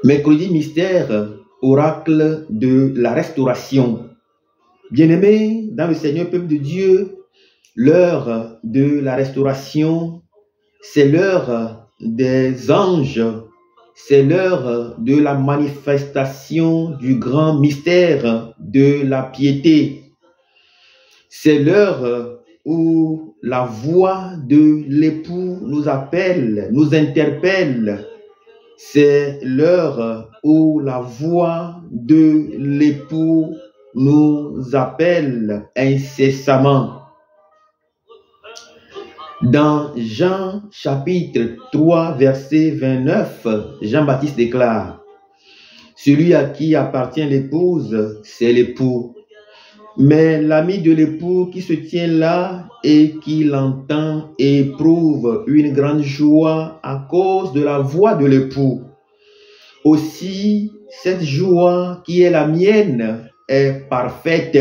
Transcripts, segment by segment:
Mercredi mystère, oracle de la restauration. Bien-aimés dans le Seigneur, peuple de Dieu, l'heure de la restauration, c'est l'heure des anges, c'est l'heure de la manifestation du grand mystère de la piété. C'est l'heure où la voix de l'époux nous appelle, nous interpelle. C'est l'heure où la voix de l'époux nous appelle incessamment. Dans Jean chapitre 3 verset 29, Jean-Baptiste déclare: celui à qui appartient l'épouse, c'est l'époux. Mais l'ami de l'époux qui se tient là et qui l'entend éprouve une grande joie à cause de la voix de l'époux. Aussi, cette joie qui est la mienne est parfaite.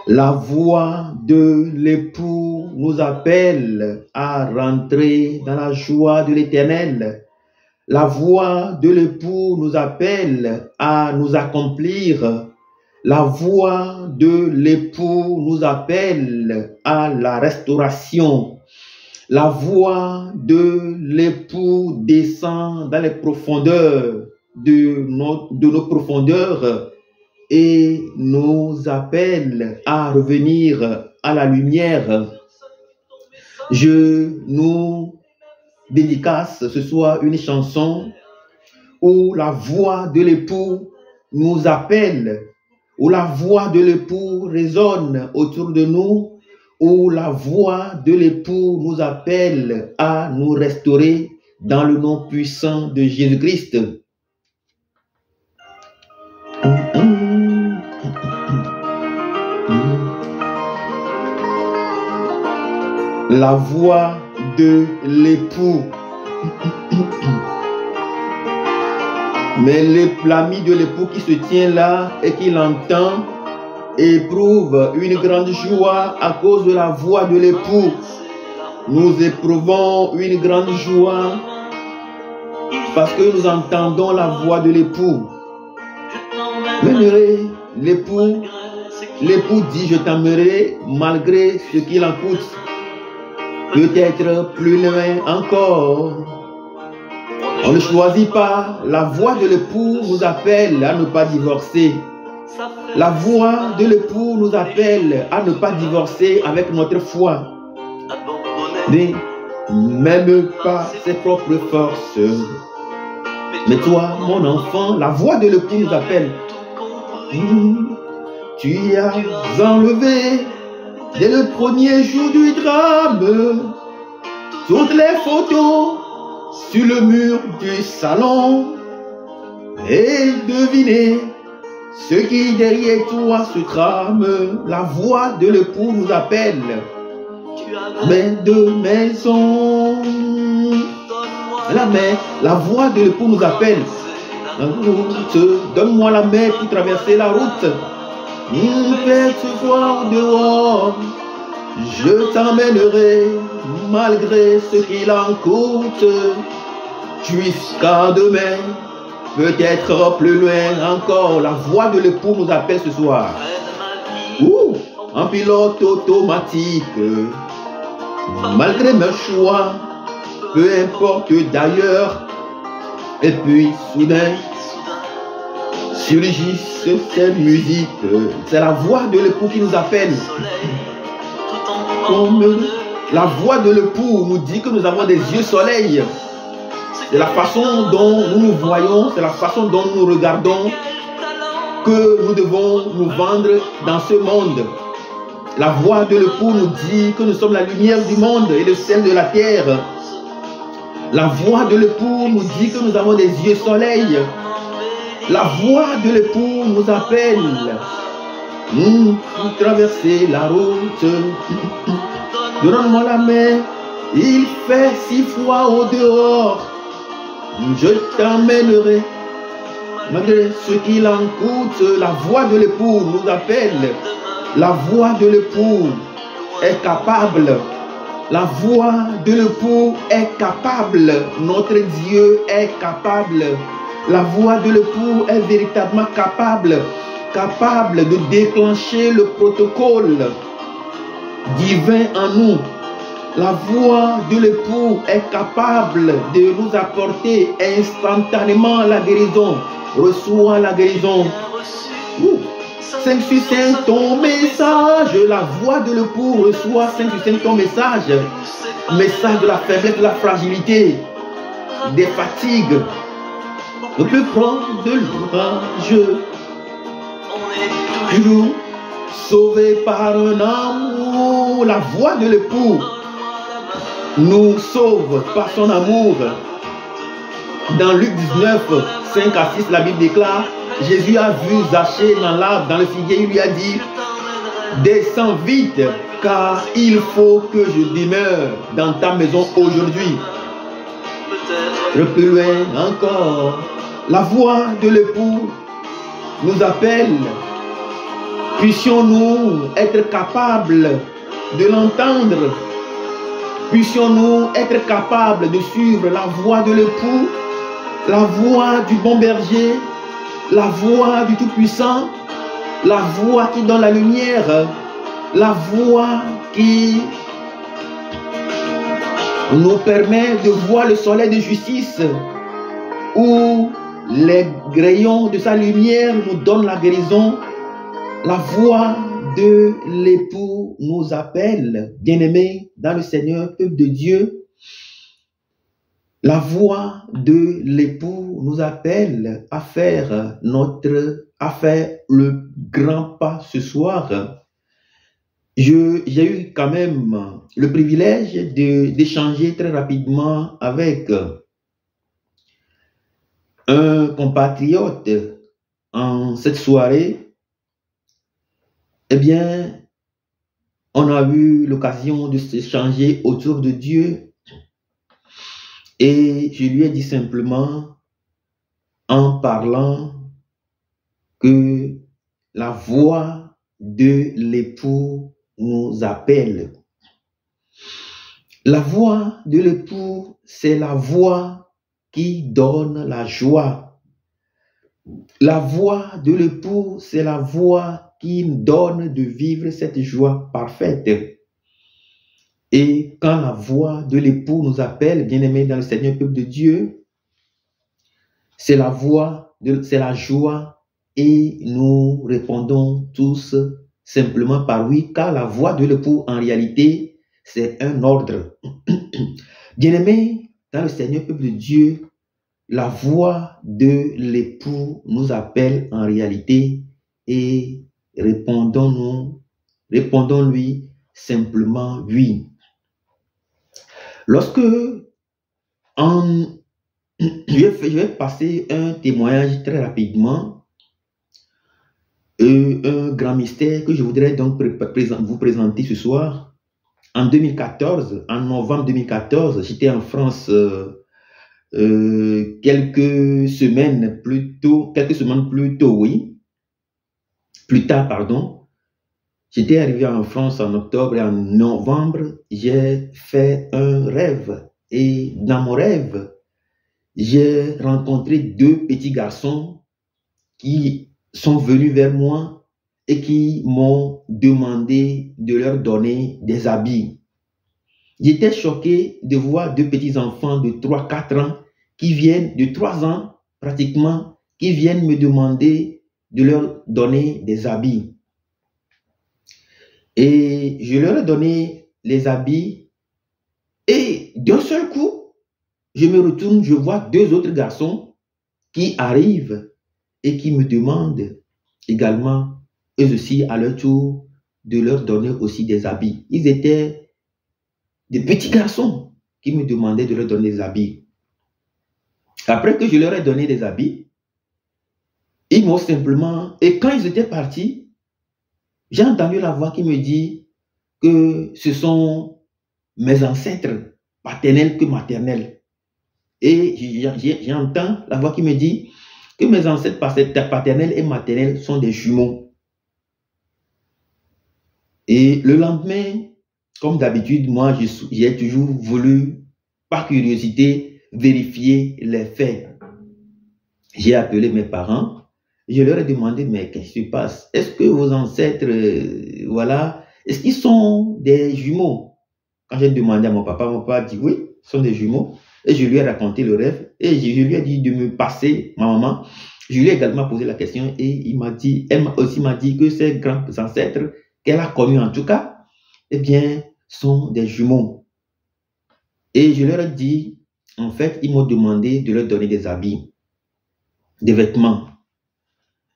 La voix de l'époux nous appelle à rentrer dans la joie de l'Éternel. La voix de l'époux nous appelle à nous accomplir. La voix de l'époux nous appelle à la restauration. La voix de l'époux descend dans les profondeurs de nos profondeurs et nous appelle à revenir à la lumière. Je nous dédicace ce soir une chanson où la voix de l'époux nous appelle, où la voix de l'époux résonne autour de nous, où la voix de l'époux nous appelle à nous restaurer dans le nom puissant de Jésus-Christ. La voix de l'époux. Mais l'ami de l'époux qui se tient là et qui l'entend éprouve une grande joie à cause de la voix de l'époux. Nous éprouvons une grande joie parce que nous entendons la voix de l'époux. J'aimerai l'époux. L'époux dit: je t'aimerai malgré ce qu'il en coûte. Peut-être plus loin encore. On ne choisit pas. La voix de l'époux nous appelle à ne pas divorcer. La voix de l'époux nous appelle à ne pas divorcer avec notre foi. Même pas ses propres forces. Mais toi, mon enfant, la voix de l'époux nous appelle. Tu as enlevé dès le premier jour du drame toutes les photos sur le mur du salon et devinez ce qui derrière toi se trame. La voix de l'époux nous appelle. Mais de maison, la voix de l'époux nous appelle. Donne-moi la main pour traverser la route. Fais-tu voir dehors. Je t'emmènerai malgré ce qu'il en coûte jusqu'à demain, peut-être plus loin encore. La voix de l'époux nous appelle ce soir. En pilote automatique, malgré mes choix, peu importe d'ailleurs. Et puis soudain surgissent ces musiques. C'est la voix de l'époux qui nous appelle. La voix de l'époux nous dit que nous avons des yeux soleil. C'est la façon dont nous nous voyons, c'est la façon dont nous nous regardons que nous devons nous vendre dans ce monde. La voix de l'époux nous dit que nous sommes la lumière du monde et le sel de la terre. La voix de l'époux nous dit que nous avons des yeux soleil. La voix de l'époux nous appelle. Pour traverser la route, donne-moi la main, il fait si froid au dehors, je t'emmènerai, malgré ce qu'il en coûte. La voix de l'époux nous appelle. La voix de l'époux est capable La voix de l'époux est capable. Notre Dieu est capable. La voix de l'époux est véritablement capable. Capable de déclencher le protocole divin en nous. La voix de l'époux est capable de nous apporter instantanément la guérison. Reçois la guérison. 5 sur 5 ton message. La voix de l'époux reçoit 5 sur 5 ton message. Message de la faiblesse, de la fragilité, des fatigues. Ne plus prendre de l'orage. Toujours sauvé par un amour. La voix de l'époux nous sauve par son amour. Dans Luc 19, 5 à 6, la Bible déclare, Jésus a vu Zachée dans l'arbre, dans le figuier, il lui a dit, descends vite, car il faut que je demeure dans ta maison aujourd'hui. Plus loin encore, la voix de l'époux nous appelle. Puissions-nous être capables de l'entendre. Puissions-nous être capables de suivre la voix de l'époux, la voix du bon berger, la voix du Tout-Puissant, la voix qui donne la lumière, la voix qui nous permet de voir le soleil de justice, où les rayons de sa lumière nous donnent la guérison. La voix de l'époux nous appelle, bien-aimés dans le Seigneur, peuple de Dieu. La voix de l'époux nous appelle à faire le grand pas ce soir. J'ai eu quand même le privilège d'échanger très rapidement avec un compatriote en cette soirée. Eh bien, on a eu l'occasion de s'échanger autour de Dieu. Et je lui ai dit simplement, en parlant, que la voix de l'époux nous appelle. La voix de l'époux, c'est la voix qui donne la joie. La voix de l'époux, c'est la voix qui nous donne de vivre cette joie parfaite. Et quand la voix de l'époux nous appelle, bien-aimés dans le Seigneur, peuple de Dieu, c'est la voix, c'est la joie, et nous répondons tous simplement par oui, car la voix de l'époux, en réalité, c'est un ordre. Bien-aimés dans le Seigneur, peuple de Dieu, la voix de l'époux nous appelle en réalité et répondons-lui simplement oui. Lorsque je vais passer un témoignage très rapidement, un grand mystère que je voudrais donc vous présenter ce soir. En 2014, en novembre 2014, j'étais en France quelques semaines plus tard, pardon. J'étais arrivé en France en octobre et en novembre, j'ai fait un rêve. Et dans mon rêve, j'ai rencontré 2 petits garçons qui sont venus vers moi et qui m'ont demandé de leur donner des habits. J'étais choqué de voir 2 petits enfants de 3-4 ans qui viennent, de 3 ans pratiquement, qui viennent me demander de leur donner des habits. Et je leur ai donné les habits et d'un seul coup, je me retourne, je vois 2 autres garçons qui arrivent et qui me demandent également, eux aussi à leur tour, de leur donner aussi des habits. Ils étaient des petits garçons qui me demandaient de leur donner des habits. Après que je leur ai donné des habits, ils m'ont simplement... Et quand ils étaient partis, j'ai entendu la voix qui me dit que ce sont mes ancêtres, paternels que maternels. Et j'entends la voix qui me dit que mes ancêtres paternels et maternels sont des jumeaux. Et le lendemain, comme d'habitude, moi, j'ai toujours voulu, par curiosité, vérifier les faits. J'ai appelé mes parents. Je leur ai demandé, mais qu'est-ce qui se passe? Est-ce que vos ancêtres, voilà, est-ce qu'ils sont des jumeaux? Quand j'ai demandé à mon papa a dit oui, ce sont des jumeaux. Et je lui ai raconté le rêve. Et je lui ai dit de me passer ma maman. Je lui ai également posé la question et elle aussi m'a dit que ses grands ancêtres qu'elle a connus en tout cas, eh bien, sont des jumeaux. Et je leur ai dit, en fait, ils m'ont demandé de leur donner des habits, des vêtements.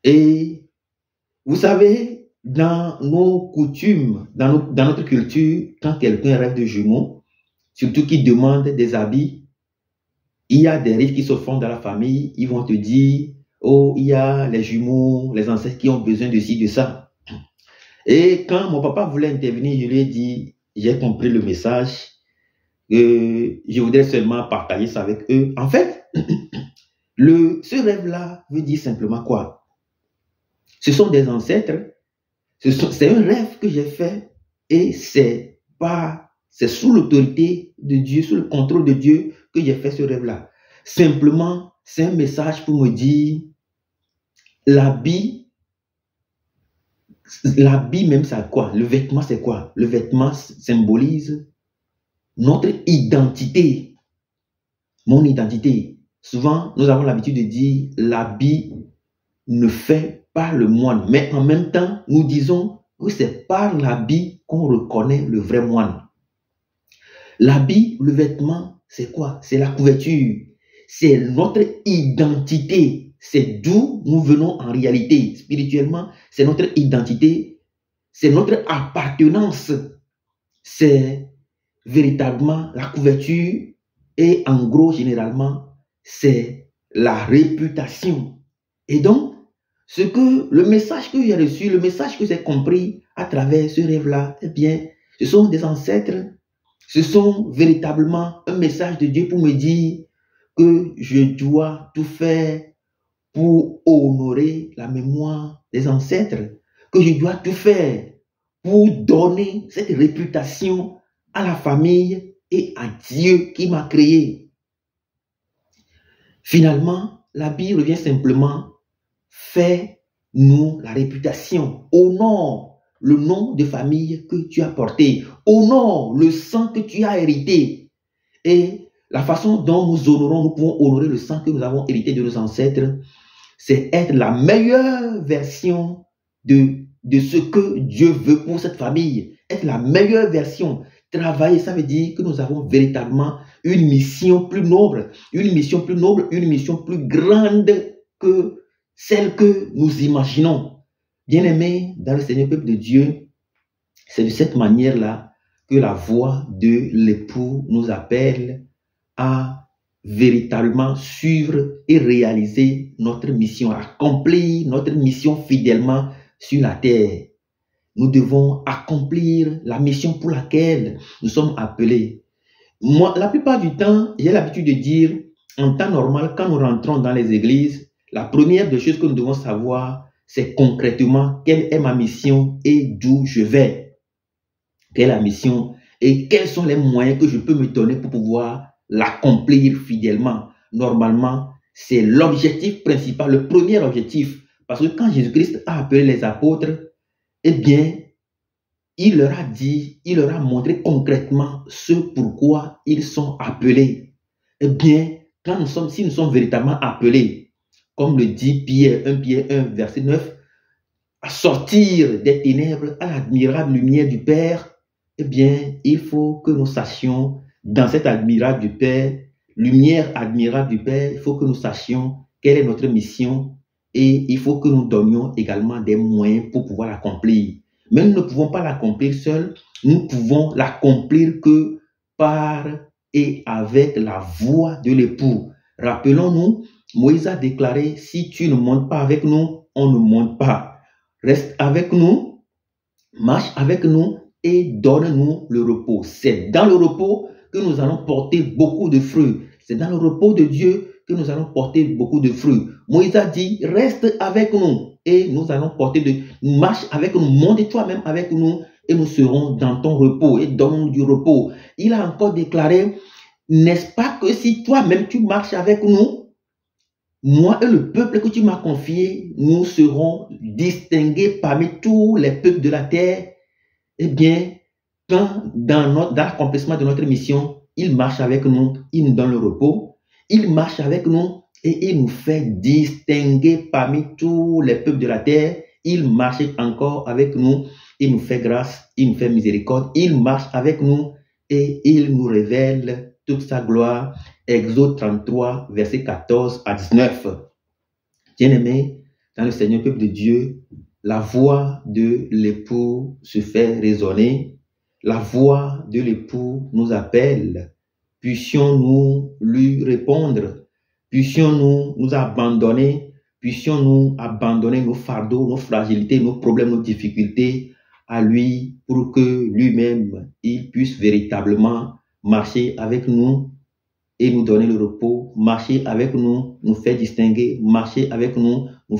Et vous savez, dans nos coutumes, dans notre culture, quand quelqu'un rêve de jumeaux, surtout qu'il demande des habits, il y a des rites qui se font dans la famille. Ils vont te dire, oh, il y a les jumeaux, les ancêtres qui ont besoin de ci, de ça. Et quand mon papa voulait intervenir, je lui ai dit, j'ai compris le message, je voudrais seulement partager ça avec eux. En fait, ce rêve-là veut dire simplement quoi? Ce sont des ancêtres, c'est un rêve que j'ai fait et c'est sous l'autorité de Dieu, sous le contrôle de Dieu que j'ai fait ce rêve-là. Simplement, c'est un message pour me dire, l'habit même, c'est quoi? Le vêtement, c'est quoi? Le vêtement symbolise notre identité, mon identité. Souvent, nous avons l'habitude de dire, l'habit ne fait pas le moine. Mais en même temps, nous disons que c'est par l'habit qu'on reconnaît le vrai moine. L'habit, le vêtement, c'est quoi? C'est la couverture. C'est notre identité. C'est d'où nous venons en réalité. Spirituellement, c'est notre identité. C'est notre appartenance. C'est véritablement la couverture. Et en gros, généralement, c'est la réputation. Et donc, le message que j'ai reçu, le message que j'ai compris à travers ce rêve-là, eh bien, ce sont des ancêtres. Ce sont véritablement un message de Dieu pour me dire que je dois tout faire pour honorer la mémoire des ancêtres, que je dois tout faire pour donner cette réputation à la famille et à Dieu qui m'a créé. Finalement, la Bible revient simplement, fais-nous la réputation, honore le nom de famille que tu as porté, honore le sang que tu as hérité. Et la façon dont nous honorons, nous pouvons honorer le sang que nous avons hérité de nos ancêtres, c'est être la meilleure version de ce que Dieu veut pour cette famille. Être la meilleure version. Travailler, ça veut dire que nous avons véritablement une mission plus noble, une mission plus grande que celle que nous imaginons. Bien-aimés dans le Seigneur peuple de Dieu, c'est de cette manière-là que la voix de l'époux nous appelle à véritablement suivre et réaliser notre mission, accomplir notre mission fidèlement sur la terre. Nous devons accomplir la mission pour laquelle nous sommes appelés. Moi, la plupart du temps, j'ai l'habitude de dire, en temps normal, quand nous rentrons dans les églises, la première des choses que nous devons savoir, c'est concrètement quelle est ma mission et d'où je vais. Quelle est la mission et quels sont les moyens que je peux me donner pour pouvoir l'accomplir fidèlement. Normalement, c'est l'objectif principal, le premier objectif. Parce que quand Jésus-Christ a appelé les apôtres, eh bien, il leur a dit, il leur a montré concrètement ce pourquoi ils sont appelés. Eh bien, si nous sommes véritablement appelés, comme le dit Pierre, 1 Pierre 1, verset 9, à sortir des ténèbres à l'admirable lumière du Père, eh bien, il faut que nous sachions, dans cette admirable du Père, lumière admirable du Père, il faut que nous sachions quelle est notre mission et il faut que nous donnions également des moyens pour pouvoir l'accomplir. Mais nous ne pouvons pas l'accomplir seuls, nous pouvons l'accomplir que par et avec la voix de l'époux. Rappelons-nous, Moïse a déclaré, si tu ne montes pas avec nous, on ne monte pas. Reste avec nous, marche avec nous et donne-nous le repos. C'est dans le repos que nous allons porter beaucoup de fruits. C'est dans le repos de Dieu que nous allons porter beaucoup de fruits. Moïse a dit, reste avec nous et nous allons porter marche avec nous, monte toi-même avec nous et nous serons dans ton repos et donne-nous du repos. Il a encore déclaré, n'est-ce pas que si toi-même tu marches avec nous, moi et le peuple que tu m'as confié, nous serons distingués parmi tous les peuples de la terre. Eh bien, quand dans l'accomplissement de notre mission, il marche avec nous, il nous donne le repos, il marche avec nous et il nous fait distinguer parmi tous les peuples de la terre. Il marche encore avec nous, il nous fait grâce, il nous fait miséricorde, il marche avec nous et il nous révèle toute sa gloire. Exode 33, versets 14 à 19. Bien-aimés, dans le Seigneur, peuple de Dieu, la voix de l'époux se fait résonner. La voix de l'époux nous appelle. Puissions-nous lui répondre. Puissions-nous nous abandonner. Puissions-nous abandonner nos fardeaux, nos fragilités, nos problèmes, nos difficultés à lui pour que lui-même, il puisse véritablement marcher avec nous et nous donner le repos, marcher avec nous, nous faire distinguer, marcher avec nous, nous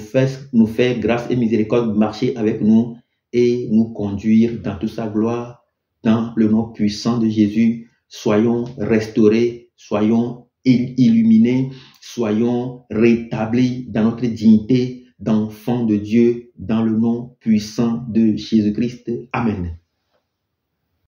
faire grâce et miséricorde, marcher avec nous et nous conduire dans toute sa gloire, dans le nom puissant de Jésus. Soyons restaurés, soyons illuminés, soyons rétablis dans notre dignité d'enfants de Dieu, dans le nom puissant de Jésus-Christ. Amen.